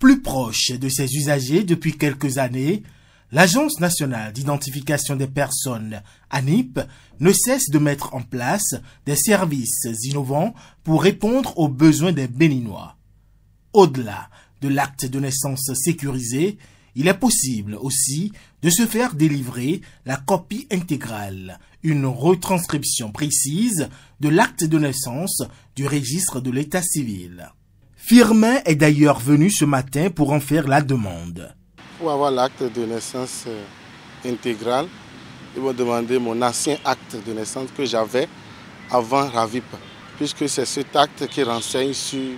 plus proche de ses usagers depuis quelques années, l'Agence nationale d'identification des personnes, ANIP, ne cesse de mettre en place des services innovants pour répondre aux besoins des Béninois. Au-delà de l'acte de naissance sécurisé, il est possible aussi de se faire délivrer la copie intégrale, une retranscription précise de l'acte de naissance du registre de l'état civil. Firmin est d'ailleurs venu ce matin pour en faire la demande. Pour avoir l'acte de naissance intégral, ils m'ont demandé mon ancien acte de naissance que j'avais avant RAVIP, puisque c'est cet acte qui renseigne sur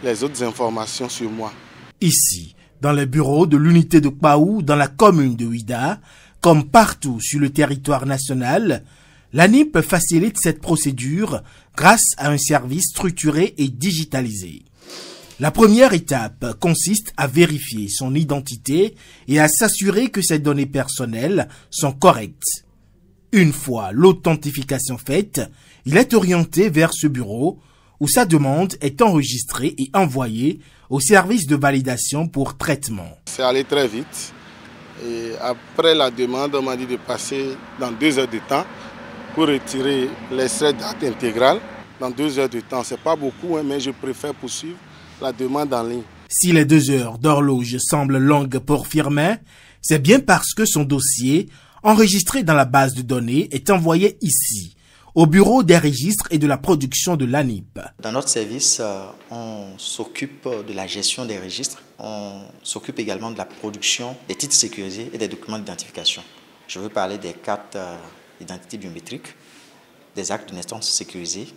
les autres informations sur moi. Ici, dans les bureaux de l'unité de Kpaou, dans la commune de Ouida, comme partout sur le territoire national, l'ANIP facilite cette procédure grâce à un service structuré et digitalisé. La première étape consiste à vérifier son identité et à s'assurer que ses données personnelles sont correctes. Une fois l'authentification faite, il est orienté vers ce bureau où sa demande est enregistrée et envoyée au service de validation pour traitement. C'est allé très vite. Et après la demande, on m'a dit de passer dans 2 heures de temps pour retirer l'extrait d'acte intégral. Dans 2 heures de temps, c'est pas beaucoup, mais je préfère poursuivre la demande en ligne. Si les 2 heures d'horloge semblent longues pour Firmin, c'est bien parce que son dossier, enregistré dans la base de données, est envoyé ici, au bureau des registres et de la production de l'ANIP. Dans notre service, on s'occupe de la gestion des registres. On s'occupe également de la production des titres sécurisés et des documents d'identification. Je veux parler des cartes d'identité biométrique, des actes de naissance sécurisés,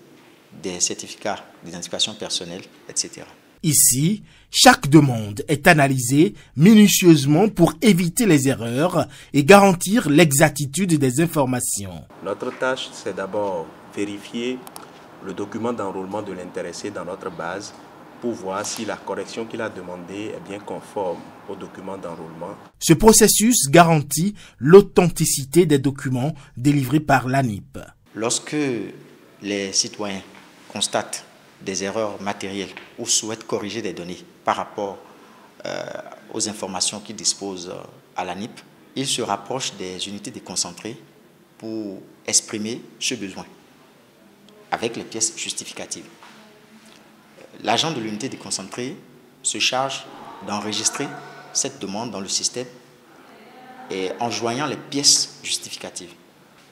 des certificats d'identification personnelle, etc. Ici, chaque demande est analysée minutieusement pour éviter les erreurs et garantir l'exactitude des informations. Notre tâche, c'est d'abord vérifier le document d'enrôlement de l'intéressé dans notre base pour voir si la correction qu'il a demandée est bien conforme au document d'enrôlement. Ce processus garantit l'authenticité des documents délivrés par l'ANIP. Lorsque les citoyens constatent des erreurs matérielles ou souhaitent corriger des données par rapport aux informations qu'ils disposent à l'ANIP, ils se rapprochent des unités déconcentrées pour exprimer ce besoin avec les pièces justificatives. L'agent de l'unité déconcentrée se charge d'enregistrer cette demande dans le système et en joignant les pièces justificatives.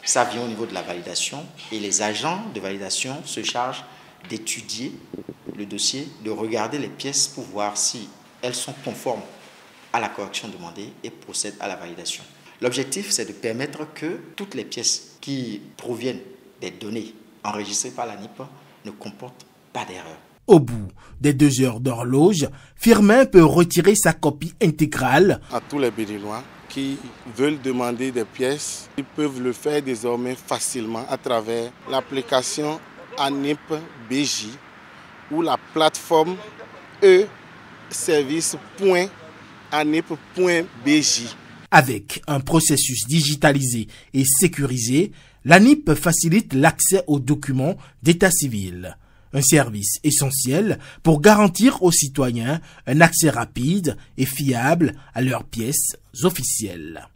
Ça vient au niveau de la validation et les agents de validation se chargent d'étudier le dossier, de regarder les pièces pour voir si elles sont conformes à la correction demandée et procèdent à la validation. L'objectif, c'est de permettre que toutes les pièces qui proviennent des données enregistrées par l'ANIP ne comportent pas d'erreur. Au bout des 2 heures d'horloge, Firmin peut retirer sa copie intégrale. À tous les Béninois qui veulent demander des pièces, ils peuvent le faire désormais facilement à travers l'application ANIP BJ ou la plateforme e-service.anip.bj. Avec un processus digitalisé et sécurisé, l'ANIP facilite l'accès aux documents d'état civil. Un service essentiel pour garantir aux citoyens un accès rapide et fiable à leurs pièces officielles.